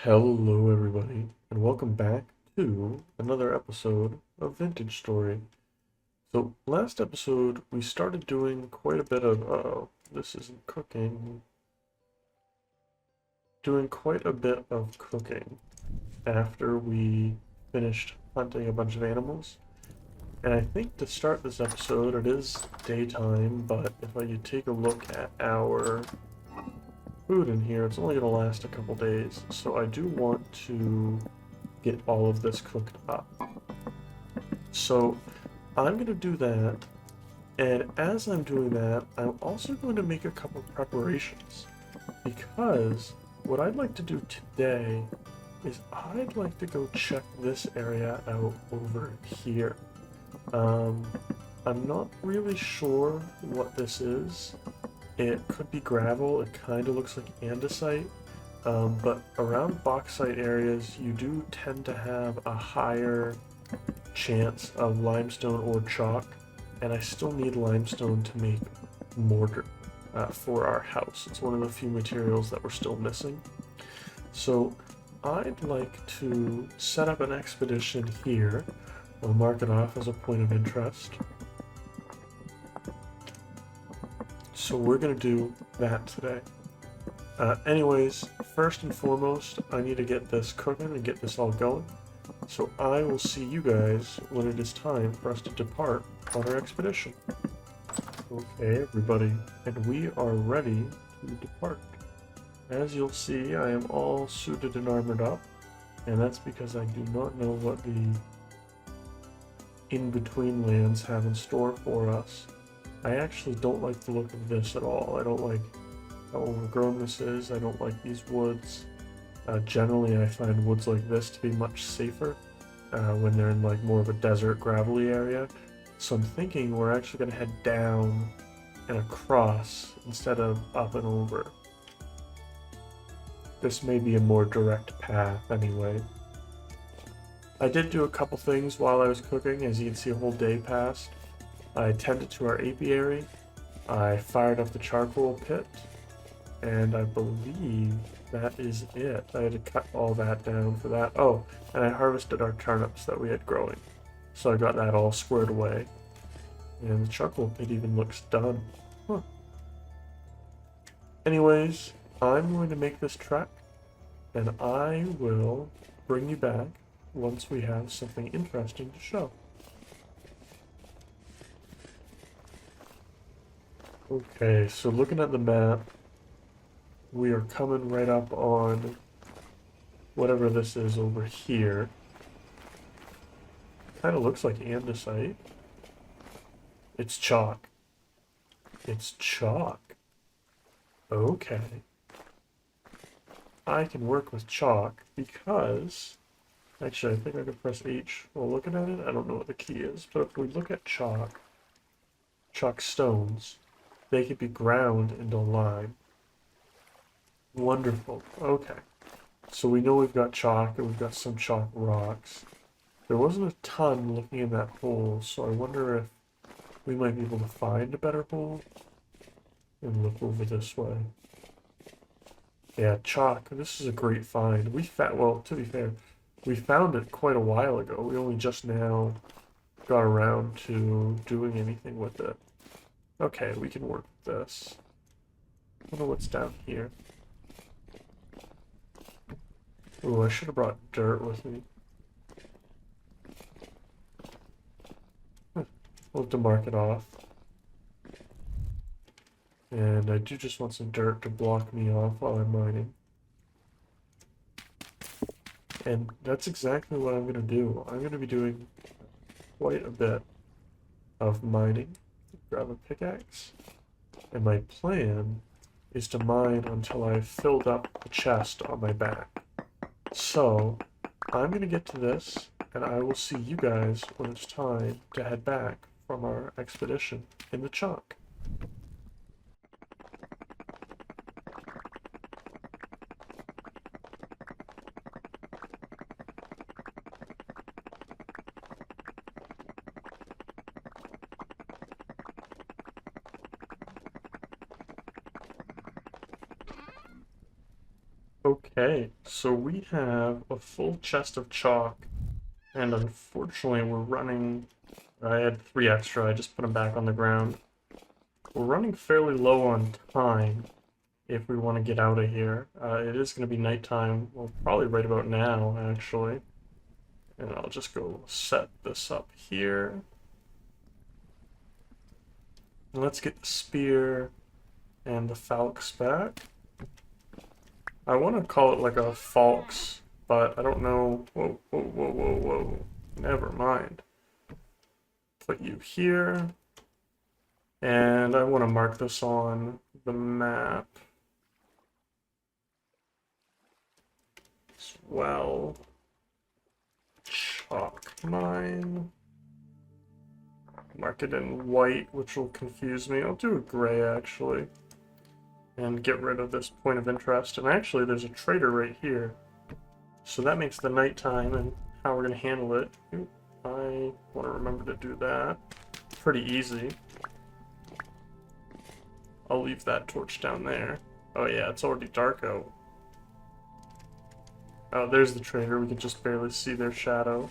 Hello, everybody, and welcome back to another episode of Vintage Story. So, last episode we started doing quite a bit of, this isn't cooking, doing quite a bit of cooking after we finished hunting a bunch of animals. And I think to start this episode, it is daytime, but if I could take a look at our food in here, it's only going to last a couple days, so I do want to get all of this cooked up. So I'm going to do that, and as I'm doing that, I'm also going to make a couple preparations, because what I'd like to do today is I'd like to go check this area out over here. I'm not really sure what this is. It could be gravel, it kind of looks like andesite, but around bauxite areas you do tend to have a higher chance of limestone or chalk, and I still need limestone to make mortar for our house. It's one of the few materials that we're still missing. So I'd like to set up an expedition here. We'll mark it off as a point of interest. So we're going to do that today. Anyways, first and foremost, I need to get this cooking and get this all going. So I will see you guys when it is time for us to depart on our expedition. Okay, everybody, and we are ready to depart. As you'll see, I am all suited and armored up, and that's because I do not know what the in-between lands have in store for us. I actually don't like the look of this at all. I don't like how overgrown this is. I don't like these woods. Generally, I find woods like this to be much safer when they're in like more of a desert, gravelly area. So I'm thinking we're actually going to head down and across instead of up and over. This may be a more direct path anyway. I did do a couple things while I was cooking. As you can see, a whole day passed. I tended to our apiary, I fired up the charcoal pit, and I believe that is it. I had to cut all that down for that. Oh, and I harvested our turnips that we had growing. So I got that all squared away. And the charcoal pit even looks done. Huh. Anyways, I'm going to make this trek, and I will bring you back once we have something interesting to show. Okay, so looking at the map, we are coming right up on whatever this is over here. Kind of looks like andesite. It's chalk. It's chalk. Okay. I can work with chalk because... Actually, I think I could press H while looking at it. I don't know what the key is, but if we look at chalk stones, they could be ground into lime. Wonderful. Okay. So we know we've got chalk and we've got some chalk rocks. There wasn't a ton looking in that hole, so I wonder if we might be able to find a better hole. And look over this way. Yeah, chalk. This is a great find. Well, to be fair, we found it quite a while ago. We only just now got around to doing anything with it. Okay, we can work with this. I wonder what's down here. Ooh, I should have brought dirt with me. We'll have to mark it off. And I do just want some dirt to block me off while I'm mining. And that's exactly what I'm going to do. I'm going to be doing quite a bit of mining. Grab a pickaxe. And my plan is to mine until I've filled up the chest on my back. So, I'm going to get to this, and I will see you guys when it's time to head back from our expedition in the chalk. Okay, so we have a full chest of chalk, and unfortunately we're running... I had 3 extra, I just put them back on the ground. We're running fairly low on time if we want to get out of here. It is going to be nighttime, well, probably right about now, actually. And I'll just go set this up here. And let's get the spear and the falx back. I want to call it like a falx, but I don't know. Whoa, whoa, whoa, whoa, whoa. Never mind. Put you here. And I want to mark this on the map as well. Chalk mine. Mark it in white, which will confuse me. I'll do a gray, actually. And get rid of this point of interest. And actually, there's a trader right here. So that makes the nighttime and how we're going to handle it. I want to remember to do that. Pretty easy. I'll leave that torch down there. Oh yeah, it's already dark out. Oh, there's the trader. We can just barely see their shadow.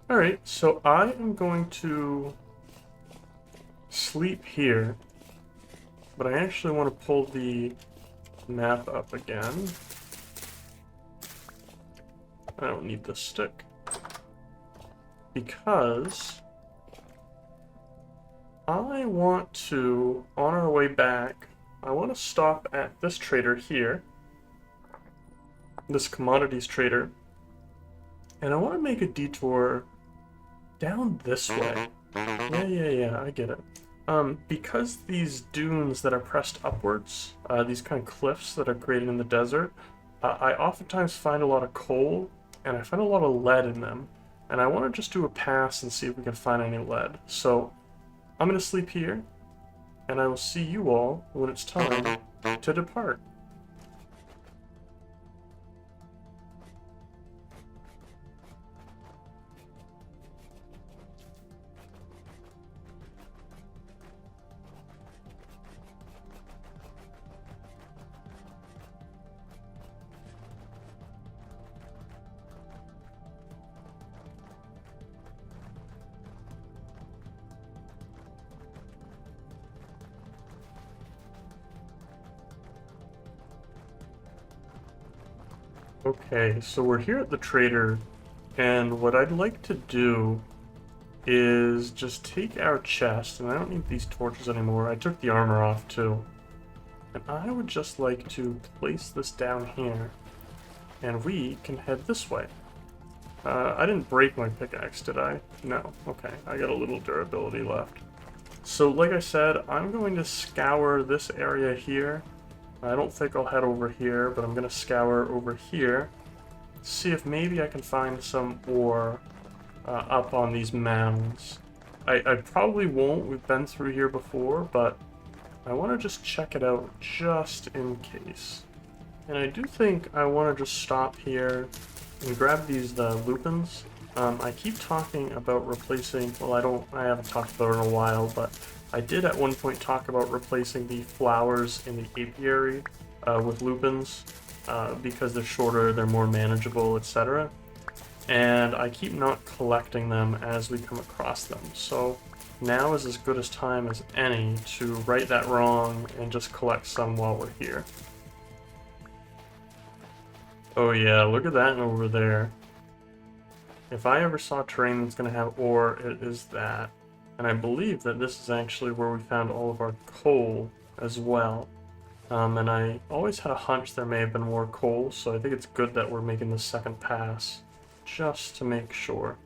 Alright, so I am going to sleep here. But I actually want to pull the map up again. I don't need this stick. Because I want to, on our way back, I want to stop at this trader here. This commodities trader. And I want to make a detour down this way. Yeah, I get it. Because these dunes that are pressed upwards, these kind of cliffs that are created in the desert, I oftentimes find a lot of coal, and I find a lot of lead in them. And I want to just do a pass and see if we can find any lead. So, I'm going to sleep here, and I will see you all when it's time to depart. Okay, so we're here at the trader, and what I'd like to do is just take our chest, and I don't need these torches anymore. I took the armor off too. And I would just like to place this down here, and we can head this way. I didn't break my pickaxe, did I? No. Okay, I got a little durability left. So like I said, I'm going to scour this area here. I don't think I'll head over here, but I'm going to scour over here. See if maybe I can find some ore up on these mounds. I probably won't. We've been through here before, but I want to just check it out just in case. And I do think I want to just stop here and grab these lupins. I keep talking about replacing, well, I haven't talked about it in a while, but I did at one point talk about replacing the flowers in the apiary with lupins because they're shorter, they're more manageable, etc. And I keep not collecting them as we come across them. So now is as good a time as any to right that wrong and just collect some while we're here. Oh yeah, look at that over there. If I ever saw terrain that's going to have ore, it is that. And I believe that this is actually where we found all of our coal as well. And I always had a hunch there may have been more coal, so I think it's good that we're making the second pass, just to make sure.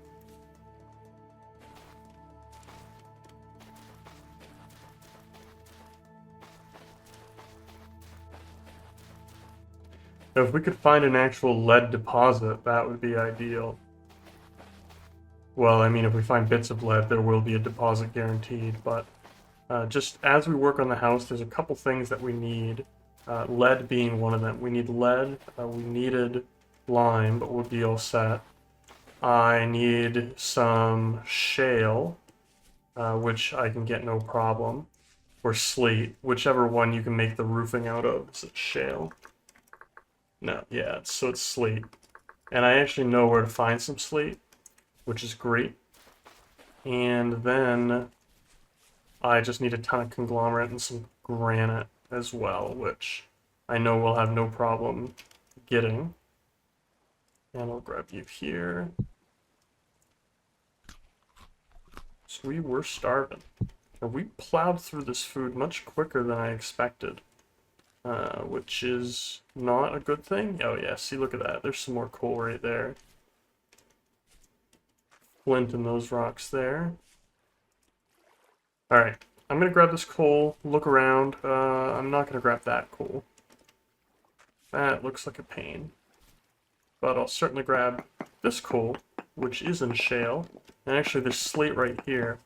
Now, if we could find an actual lead deposit, that would be ideal. Well, I mean, if we find bits of lead, there will be a deposit guaranteed, but just as we work on the house, there's a couple things that we need, lead being one of them. We need lead, we needed lime, but we'll be all set. I need some shale, which I can get no problem, or slate, whichever one you can make the roofing out of is shale. No, yeah, so it's slate. And I actually know where to find some slate, which is great. And then I just need a ton of conglomerate and some granite as well, which I know we'll have no problem getting. And I'll grab you here. So we were starving. And we plowed through this food much quicker than I expected, which is not a good thing. Oh yeah, see, look at that. There's some more coal right there. Flint in those rocks there. Alright, I'm going to grab this coal, look around. I'm not going to grab that coal. That looks like a pain. But I'll certainly grab this coal, which is in shale. And actually, there's slate right here.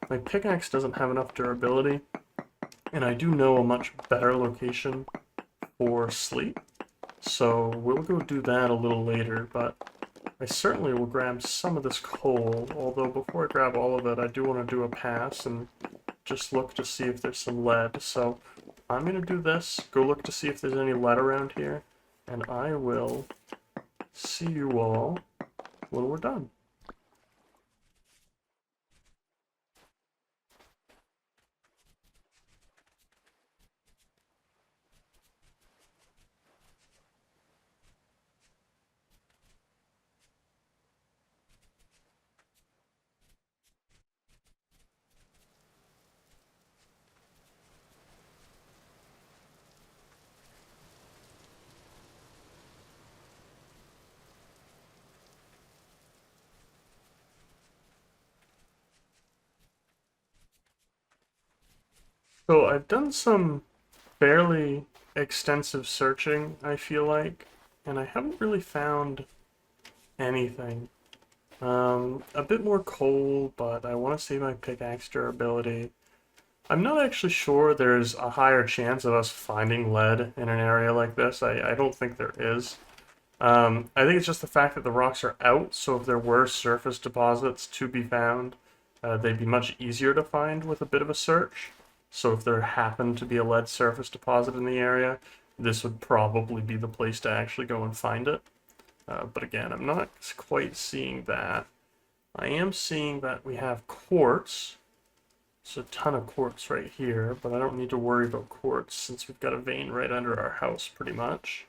My pickaxe doesn't have enough durability, and I do know a much better location for slate. So we'll go do that a little later, but I certainly will grab some of this coal, although before I grab all of it, I do want to do a pass and just look to see if there's some lead. So I'm going to do this, go look to see if there's any lead around here, and I will see you all when we're done. So I've done some fairly extensive searching, I feel like, and I haven't really found anything. A bit more coal, but I want to save my pickaxe durability. I'm not actually sure there's a higher chance of us finding lead in an area like this. I don't think there is. I think it's just the fact that the rocks are out, so if there were surface deposits to be found, they'd be much easier to find with a bit of a search. So if there happened to be a lead surface deposit in the area, this would probably be the place to actually go and find it. But again, I'm not quite seeing that. I am seeing that we have quartz. There's a ton of quartz right here, but I don't need to worry about quartz since we've got a vein right under our house pretty much.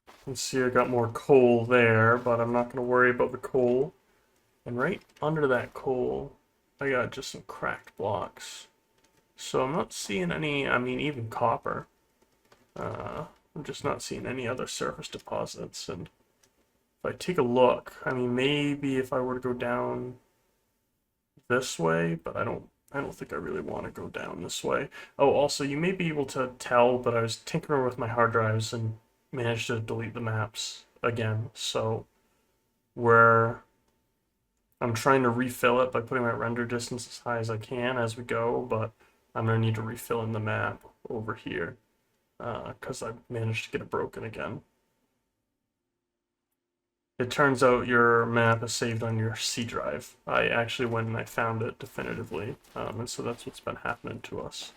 You can see I got more coal there, but I'm not going to worry about the coal. And right under that coal, I got just some cracked blocks. So I'm not seeing any, I mean, even copper. I'm just not seeing any other surface deposits. And if I take a look, I mean, maybe if I were to go down this way, but I don't think I really want to go down this way. Oh, also, you may be able to tell, but I was tinkering with my hard drives and managed to delete the maps again. So I'm trying to refill it by putting my render distance as high as I can as we go, but I'm going to need to refill in the map over here because I managed to get it broken again. It turns out your map is saved on your C drive. I actually went and I found it definitively, and so that's what's been happening to us.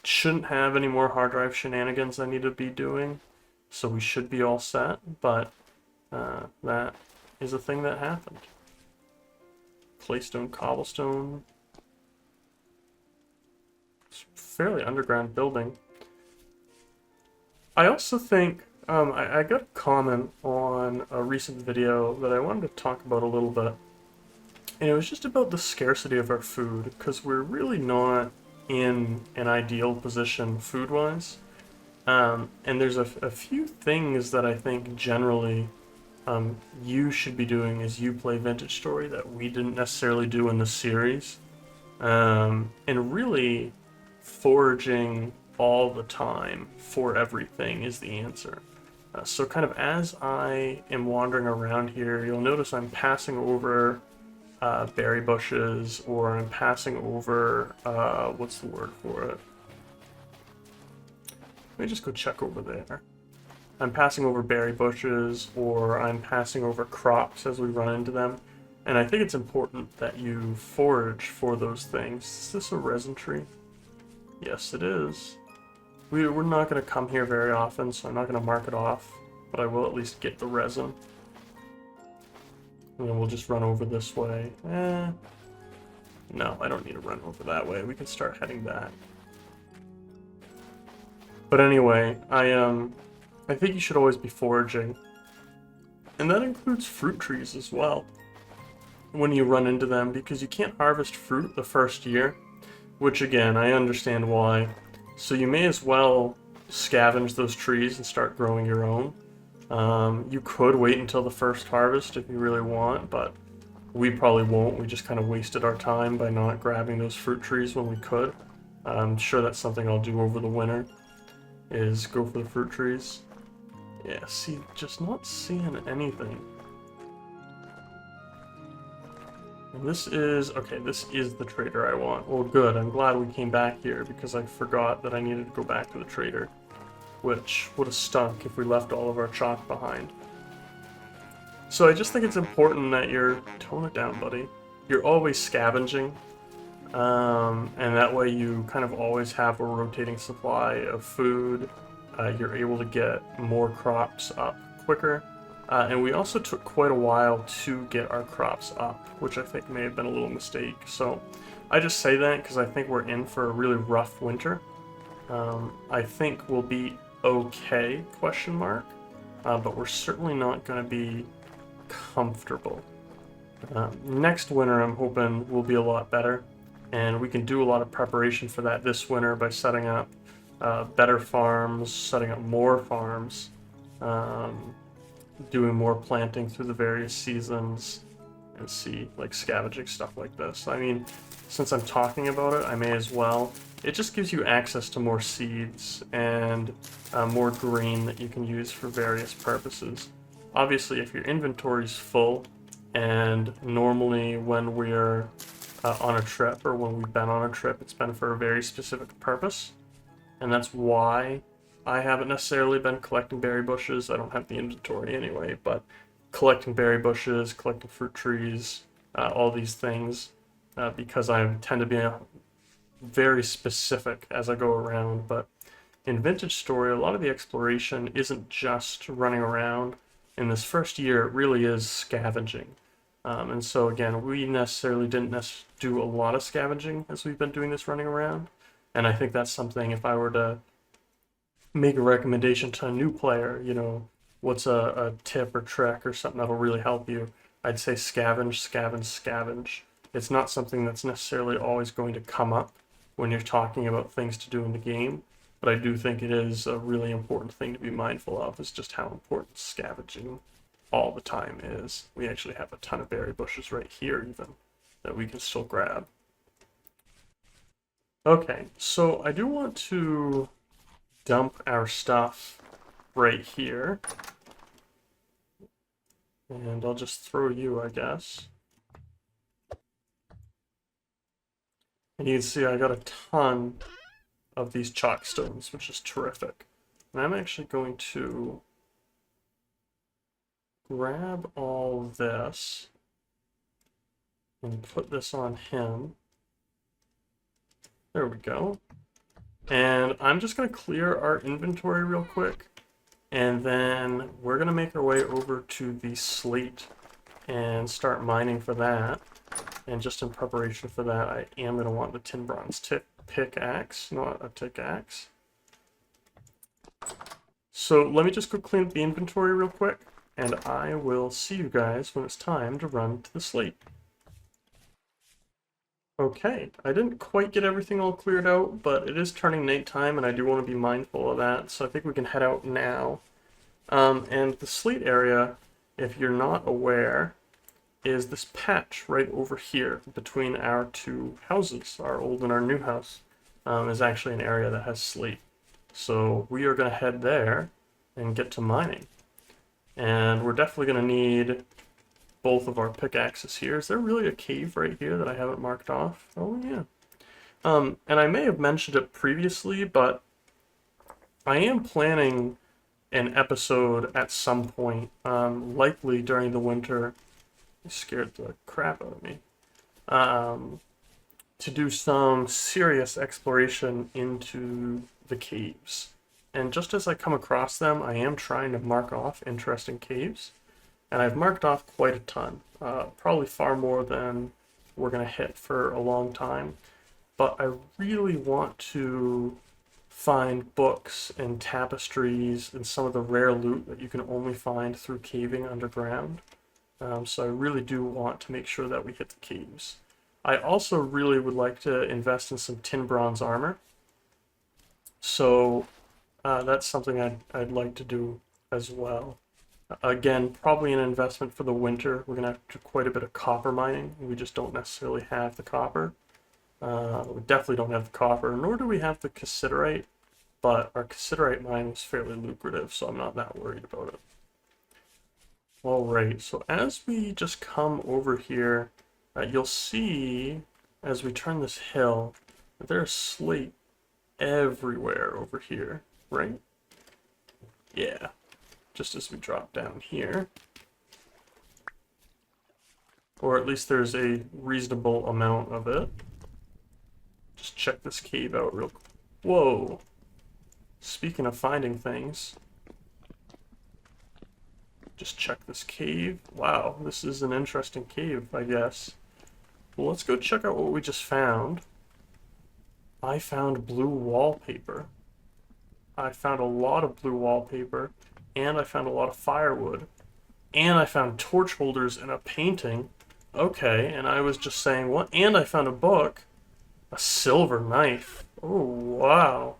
Shouldn't have any more hard drive shenanigans I need to be doing, so we should be all set, but that is a thing that happened. Claystone, cobblestone. It's a fairly underground building. I also think I got a comment on a recent video that I wanted to talk about a little bit. And it was just about the scarcity of our food, because we're really not in an ideal position food-wise. And there's a few things that I think generally you should be doing as you play Vintage Story that we didn't necessarily do in the series. And really, foraging all the time for everything is the answer. So kind of as I am wandering around here, you'll notice I'm passing over berry bushes, or I'm passing over, what's the word for it? Let me just go check over there. I'm passing over berry bushes, or I'm passing over crops as we run into them. And I think it's important that you forage for those things. Is this a resin tree? Yes, it is. We're not going to come here very often, so I'm not going to mark it off, but I will at least get the resin. And then we'll just run over this way. No, I don't need to run over that way. We can start heading back. But anyway, I think you should always be foraging. And that includes fruit trees as well. When you run into them, because you can't harvest fruit the first year, which again, I understand why. So you may as well scavenge those trees and start growing your own. You could wait until the first harvest if you really want, but we probably won't. We just kind of wasted our time by not grabbing those fruit trees when we could. I'm sure that's something I'll do over the winter, is go for the fruit trees. Yeah, see, just not seeing anything. And this is, okay, this is the trader I want. Well, good, I'm glad we came back here because I forgot that I needed to go back to the trader, which would have stunk if we left all of our chalk behind. So I just think it's important that you're, tone it down, buddy, you're always scavenging, and that way you kind of always have a rotating supply of food. You're able to get more crops up quicker. And we also took quite a while to get our crops up, which I think may have been a little mistake. So I just say that because I think we're in for a really rough winter. I think we'll be okay, question mark, but we're certainly not going to be comfortable. Next winter, I'm hoping will be a lot better, and we can do a lot of preparation for that this winter by setting up better farms, setting up more farms, doing more planting through the various seasons, and see, like, scavenging stuff like this. I mean, since I'm talking about it, I may as well. It just gives you access to more seeds and more grain that you can use for various purposes. Obviously, if your inventory's full, and normally when we're on a trip, or when we've been on a trip, it's been for a very specific purpose, and that's why I haven't necessarily been collecting berry bushes. I don't have the inventory anyway, but collecting berry bushes, collecting fruit trees, all these things, because I tend to be very specific as I go around. But in Vintage Story, a lot of the exploration isn't just running around. In this first year, it really is scavenging. And so again, we necessarily didn't do a lot of scavenging as we've been doing this running around. And I think that's something, if I were to make a recommendation to a new player, you know, what's a tip or trick or something that'll really help you, I'd say scavenge, scavenge, scavenge. It's not something that's necessarily always going to come up when you're talking about things to do in the game, but I do think it is a really important thing to be mindful of, is just how important scavenging all the time is. We actually have a ton of berry bushes right here even that we can still grab. Okay, so I do want to dump our stuff right here. And I'll just throw you, I guess. And you can see I got a ton of these chalk stones, which is terrific. And I'm actually going to grab all this and put this on him. There we go. And I'm just going to clear our inventory real quick, and then we're going to make our way over to the slate and start mining for that. And just in preparation for that, I am going to want the tin bronze pickaxe, not a pickaxe. So let me just go clean up the inventory real quick, and I will see you guys when it's time to run to the slate. Okay, I didn't quite get everything all cleared out, but it is turning nighttime, and I do want to be mindful of that, so I think we can head out now. And the slate area, if you're not aware, is this patch right over here between our two houses, our old and our new house, is actually an area that has slate. So we are going to head there and get to mining. And we're definitely going to need both of our pickaxes here. Is there really a cave right here that I haven't marked off? Oh, yeah. And I may have mentioned it previously, but I am planning an episode at some point, likely during the winter. It scared the crap out of me. to do some serious exploration into the caves. And just as I come across them, I am trying to mark off interesting caves. And I've marked off quite a ton, probably far more than we're going to hit for a long time. But I really want to find books and tapestries and some of the rare loot that you can only find through caving underground. So I really do want to make sure that we hit the caves. I also really would like to invest in some tin bronze armor. So that's something I'd like to do as well. Again, probably an investment for the winter. We're going to have to do quite a bit of copper mining. We just don't necessarily have the copper. We definitely don't have the copper, nor do we have the cassiterite, but our cassiterite mine was fairly lucrative, so I'm not that worried about it. Alright, so as we just come over here, you'll see, as we turn this hill, that there's slate everywhere over here, right? Yeah, just as we drop down here. Or at least there's a reasonable amount of it. Just check this cave out real quick. Whoa! Speaking of finding things, just check this cave. Wow, this is an interesting cave, I guess. Well, let's go check out what we just found. I found blue wallpaper. I found a lot of blue wallpaper, and I found a lot of firewood. And I found torch holders and a painting. Okay, and I was just saying, what? And I found a book. A silver knife. Oh, wow.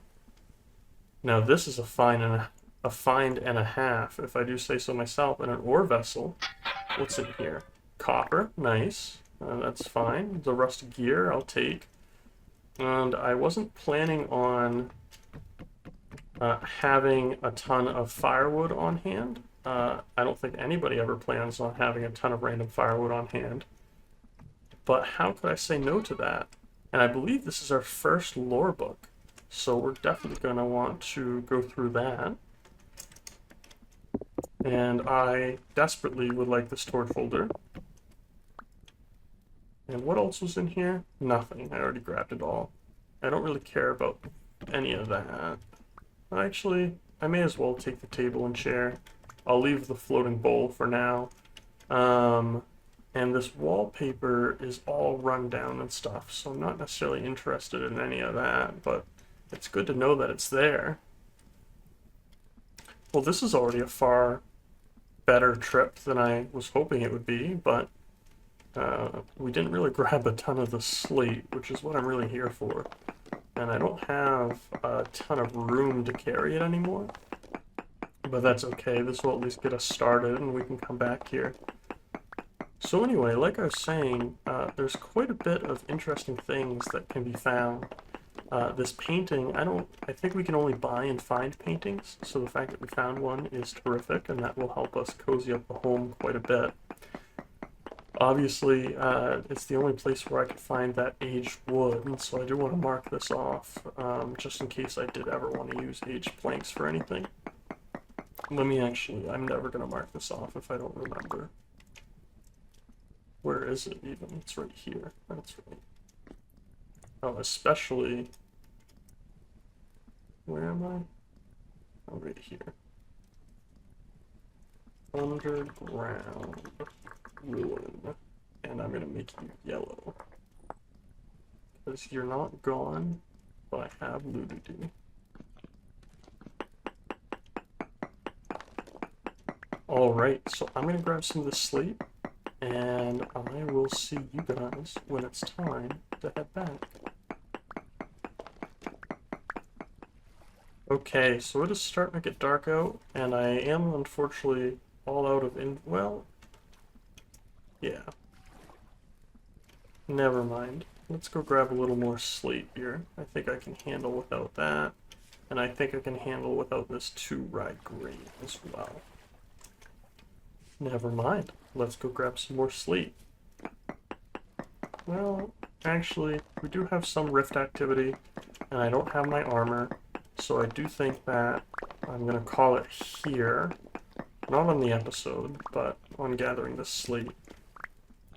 Now this is a find and a half, if I do say so myself. And an ore vessel. What's in here? Copper. Nice. That's fine. The rusted gear, I'll take. And I wasn't planning on having a ton of firewood on hand. I don't think anybody ever plans on having a ton of random firewood on hand. But how could I say no to that? And I believe this is our first lore book, so we're definitely going to want to go through that. And I desperately would like this torch holder. And what else was in here? Nothing. I already grabbed it all. I don't really care about any of that. Actually, I may as well take the table and chair. I'll leave the floating bowl for now. And this wallpaper is all run down and stuff, so I'm not necessarily interested in any of that, but it's good to know that it's there. Well, this is already a far better trip than I was hoping it would be, but we didn't really grab a ton of the slate, which is what I'm really here for. And I don't have a ton of room to carry it anymore, but that's okay. This will at least get us started, and we can come back here. So anyway, like I was saying, there's quite a bit of interesting things that can be found. This painting, I think we can only buy and find paintings, so the fact that we found one is terrific, and that will help us cozy up the home quite a bit. Obviously, it's the only place where I could find that aged wood, and so I do want to mark this off, just in case I did ever want to use aged planks for anything. I'm never going to mark this off if I don't remember. Where is it even? It's right here. That's right. Oh, especially... Where am I? Oh, right here. Underground ruin. And I'm gonna make you yellow. Because you're not gone, but I have looted you. Alright, so I'm gonna grab some of this slate. And I will see you guys when it's time to head back. Okay, so it is starting to get dark out, and I am unfortunately all out of well, yeah. Never mind. Let's go grab a little more slate here. I think I can handle without that, and I think I can handle without this 2-ride grain as well. Never mind. Let's go grab some more slate. Well, actually, we do have some rift activity, and I don't have my armor, so I do think that I'm going to call it here. Not on the episode, but on gathering the slate.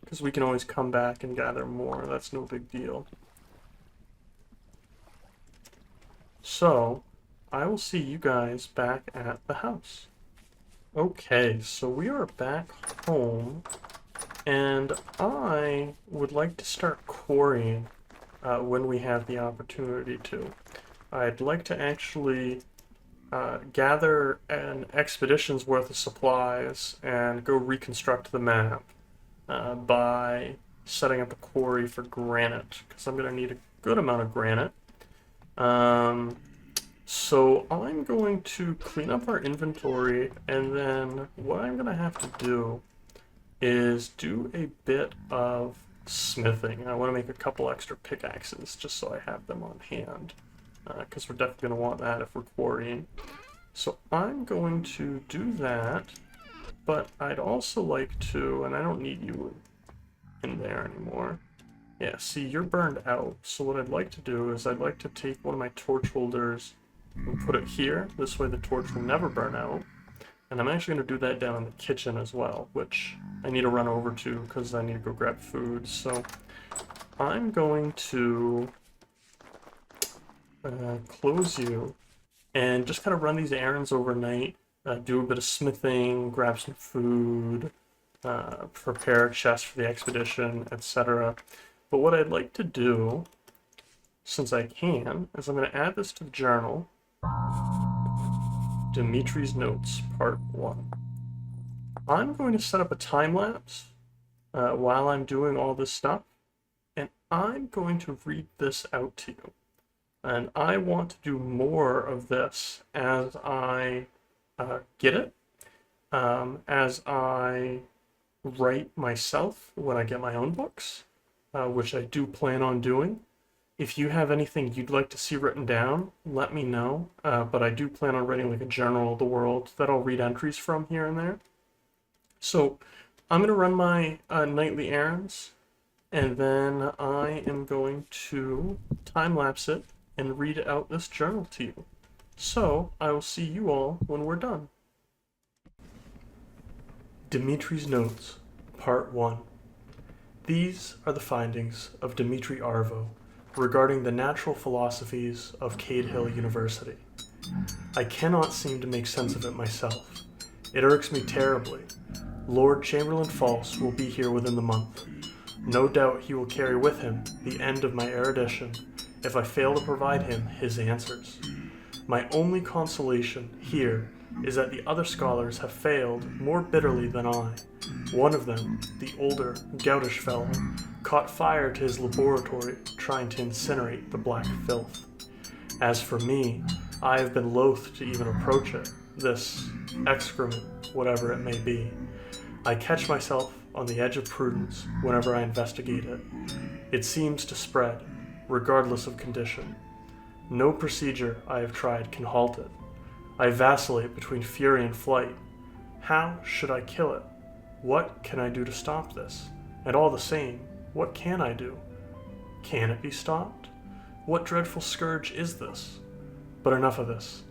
Because we can always come back and gather more, that's no big deal. So, I will see you guys back at the house. Okay, so we are back home, and I would like to start quarrying when we have the opportunity to. I'd like to actually gather an expedition's worth of supplies and go reconstruct the map by setting up a quarry for granite, because I'm going to need a good amount of granite. So I'm going to clean up our inventory, and then what I'm going to have to do is do a bit of smithing. I want to make a couple extra pickaxes just so I have them on hand, because we're definitely going to want that if we're quarrying. So I'm going to do that, but I'd also like to, and I don't need you in there anymore. Yeah, see, you're burned out. So what I'd like to do is I'd like to take one of my torch holders and put it here. This way the torch will never burn out. And I'm actually going to do that down in the kitchen as well, which I need to run over to because I need to go grab food. So I'm going to close you and just kind of run these errands overnight, do a bit of smithing, grab some food, prepare a chest for the expedition, etc. But what I'd like to do, since I can, is I'm going to add this to the journal. Dimitri's Notes, Part 1. I'm going to set up a time lapse while I'm doing all this stuff, and I'm going to read this out to you. And I want to do more of this as I get it, as I write myself when I get my own books, which I do plan on doing. If you have anything you'd like to see written down, let me know, but I do plan on writing like a journal of the world that I'll read entries from here and there. So I'm going to run my nightly errands, and then I am going to time-lapse it and read out this journal to you. So I will see you all when we're done. Dimitri's Notes, Part 1. These are the findings of Dimitri Arvo regarding the natural philosophies of Cade Hill University. I cannot seem to make sense of it myself. It irks me terribly. Lord Chamberlain False will be here within the month. No doubt he will carry with him the end of my erudition if I fail to provide him his answers. My only consolation here is that the other scholars have failed more bitterly than I. One of them, the older, goutish fellow, caught fire to his laboratory trying to incinerate the black filth. As for me, I have been loath to even approach it, this excrement, whatever it may be. I catch myself on the edge of prudence whenever I investigate it. It seems to spread, regardless of condition. No procedure I have tried can halt it. I vacillate between fury and flight. How should I kill it? What can I do to stop this? And all the same, what can I do? Can it be stopped? What dreadful scourge is this? But enough of this.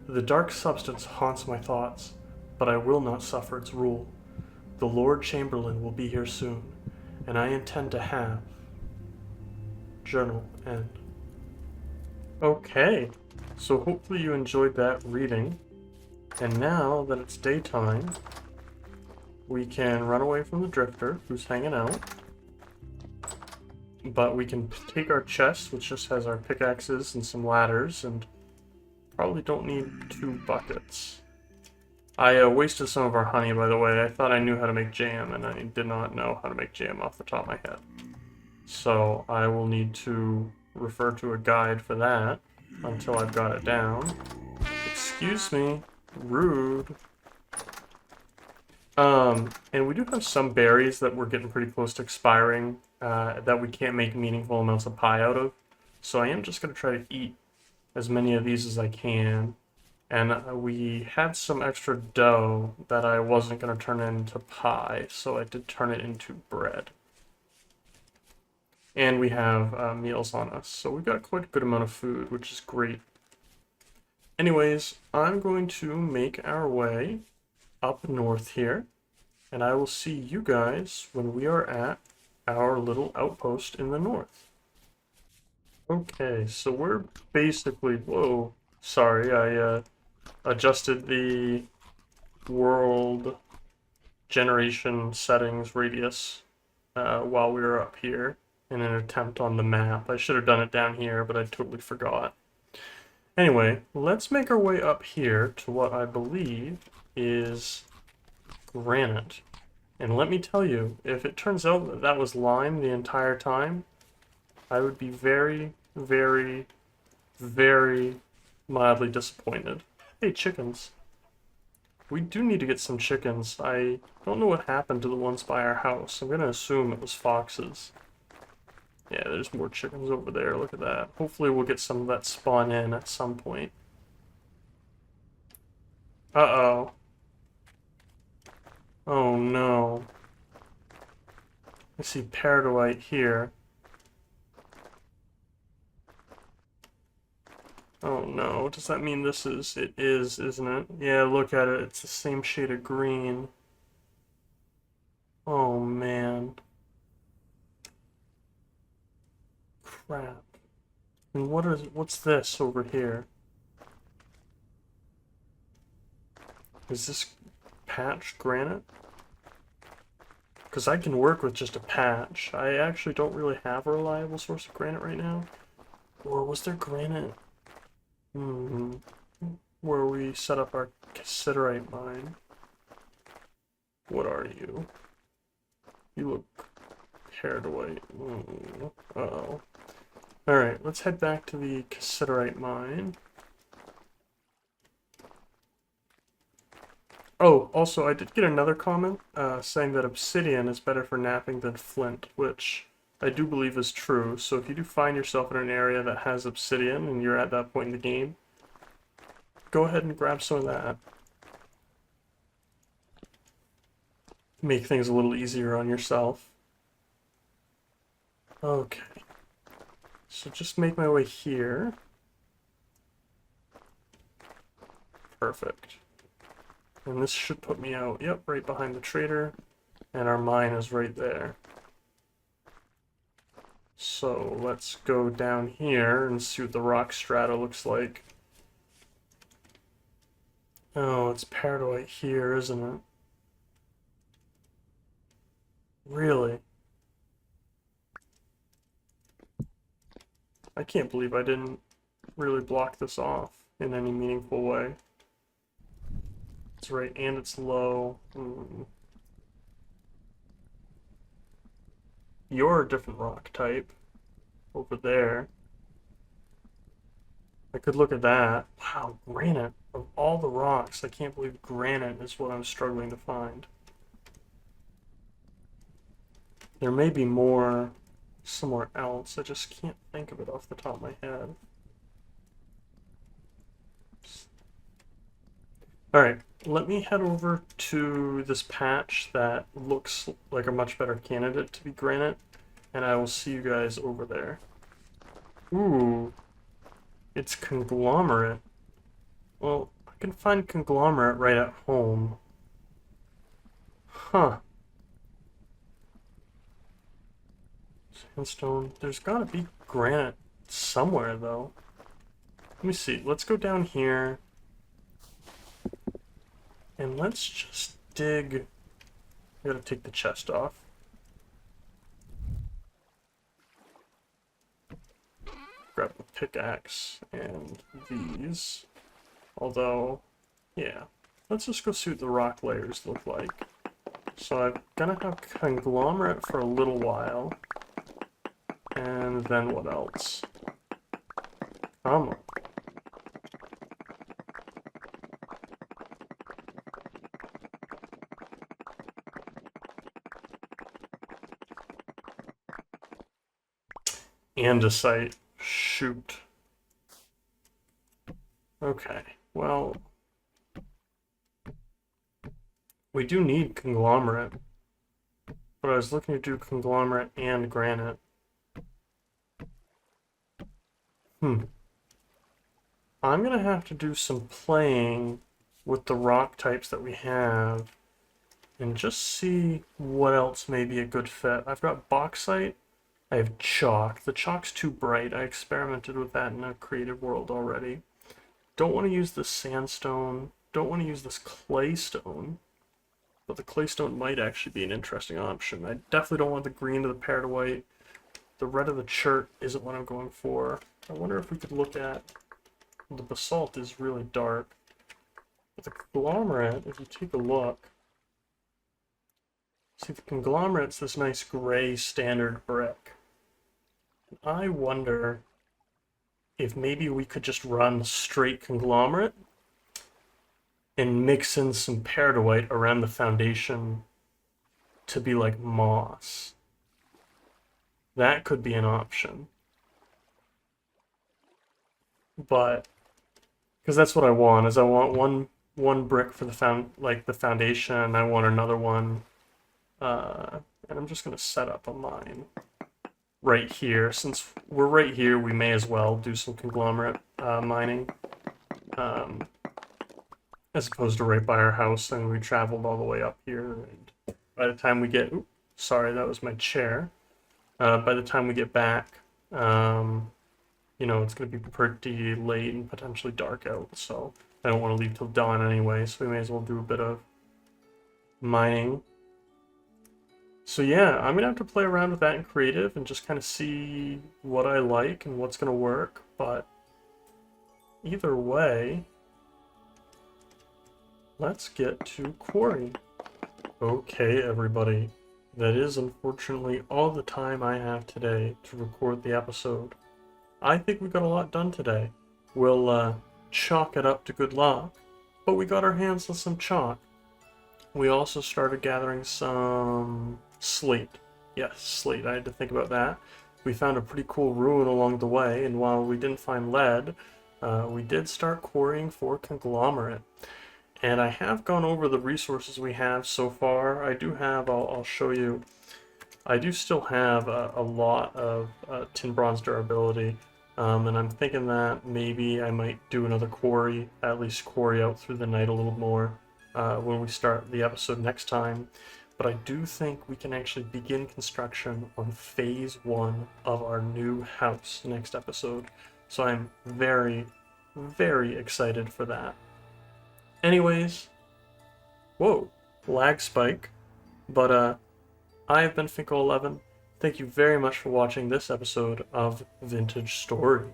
The dark substance haunts my thoughts, but I will not suffer its rule. The Lord Chamberlain will be here soon, and I intend to have... Journal end. Okay, so hopefully you enjoyed that reading. And now that it's daytime, we can run away from the drifter who's hanging out. But we can take our chest, which just has our pickaxes and some ladders, and probably don't need 2 buckets. I wasted some of our honey, by the way. I thought I knew how to make jam, and I did not know how to make jam off the top of my head. So I will need to refer to a guide for that until I've got it down. Excuse me. Rude. And we do have some berries that we're getting pretty close to expiring that we can't make meaningful amounts of pie out of. So I am just going to try to eat as many of these as I can. And we had some extra dough that I wasn't going to turn into pie, so I did turn it into bread. And we have meals on us, so we've got quite a good amount of food, which is great. Anyways, I'm going to make our way up north here, and I will see you guys when we are at our little outpost in the north. Okay, so we're basically, whoa, sorry, I adjusted the world generation settings radius while we were up here in an attempt on the map. I should have done it down here, but I totally forgot. Anyway, let's make our way up here to what I believe is granite. And let me tell you, if it turns out that that was lime the entire time, I would be very, very, very mildly disappointed. Hey, chickens. We do need to get some chickens. I don't know what happened to the ones by our house. I'm gonna assume it was foxes. Yeah, there's more chickens over there. Look at that. Hopefully we'll get some of that spawn in at some point. Uh-oh. Oh no. I see paradowite here. Oh no, does that mean this is... It is, isn't it? Yeah, look at it. It's the same shade of green. Oh man. Crap. And what's this over here? Is this patch granite? Because I can work with just a patch. I actually don't really have a reliable source of granite right now. Or was there granite? Where we set up our cassiterite mine. What are you? You look paradowite. Uh-oh. Alright, let's head back to the cassiterite mine. Oh, also, I did get another comment saying that obsidian is better for knapping than flint, which I do believe is true. So if you do find yourself in an area that has obsidian and you're at that point in the game, go ahead and grab some of that. Make things a little easier on yourself. Okay. So just make my way here. Perfect. And this should put me out, yep, right behind the trader. And our mine is right there. So let's go down here and see what the rock strata looks like. Oh, it's paradowite here, isn't it? Really? I can't believe I didn't really block this off in any meaningful way. It's right, and it's low. You're a different rock type over there. I could look at that. Wow, granite. Of all the rocks, I can't believe granite is what I'm struggling to find. There may be more somewhere else. I just can't think of it off the top of my head. Alright, let me head over to this patch that looks like a much better candidate to be granite, and I will see you guys over there. Ooh, it's conglomerate. Well, I can find conglomerate right at home. Huh. Sandstone. There's gotta be granite somewhere, though. Let me see. Let's go down here. And let's just dig. I gotta take the chest off. Grab the pickaxe and these. Although, yeah. Let's just go see what the rock layers look like. So I'm gonna have conglomerate for a little while. And then what else? Come on. Andesite. Shoot. Okay, well, we do need conglomerate, but I was looking to do conglomerate and granite. I'm gonna have to do some playing with the rock types that we have and just see what else may be a good fit. I've got bauxite, I have chalk. The chalk's too bright. I experimented with that in a creative world already. Don't want to use this sandstone. Don't want to use this claystone. But the claystone might actually be an interesting option. I definitely don't want the green to the pear to white. The red of the chert isn't what I'm going for. I wonder if we could look at... The basalt is really dark. But the conglomerate, if you take a look... See, the conglomerate's this nice gray standard brick. I wonder if maybe we could just run straight conglomerate and mix in some peridotite around the foundation to be like moss. That could be an option. But because that's what I want, is I want one brick for the foundation, and I want another one. And I'm just gonna set up a mine right here. Since we're right here, we may as well do some conglomerate mining. As opposed to right by our house, and we traveled all the way up here, and by the time we get... Oops, sorry, that was my chair. By the time we get back, you know, it's going to be pretty late and potentially dark out, so I don't want to leave till dawn anyway, so we may as well do a bit of mining. So yeah, I'm going to have to play around with that in creative and just kind of see what I like and what's going to work, but either way... Let's get to quarry. Okay, everybody. That is unfortunately all the time I have today to record the episode. I think we got a lot done today. We'll chalk it up to good luck, but we got our hands on some chalk. We also started gathering some slate. Yes, slate. I had to think about that. We found a pretty cool ruin along the way, and while we didn't find lead, we did start quarrying for conglomerate. And I have gone over the resources we have so far. I do have, I'll show you, I do still have a lot of tin bronze durability. And I'm thinking that maybe I might do another quarry, at least quarry out through the night a little more when we start the episode next time. But I do think we can actually begin construction on phase 1 of our new house next episode. So I'm very, very excited for that. Anyways, whoa, lag spike, but I have been Finko11. Thank you very much for watching this episode of Vintage Story.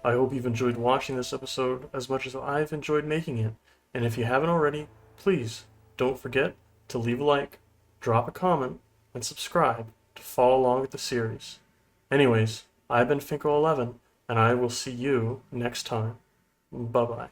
I hope you've enjoyed watching this episode as much as I've enjoyed making it, and if you haven't already, please don't forget to leave a like, drop a comment, and subscribe to follow along with the series. Anyways, I've been Finko11, and I will see you next time. Bye-bye.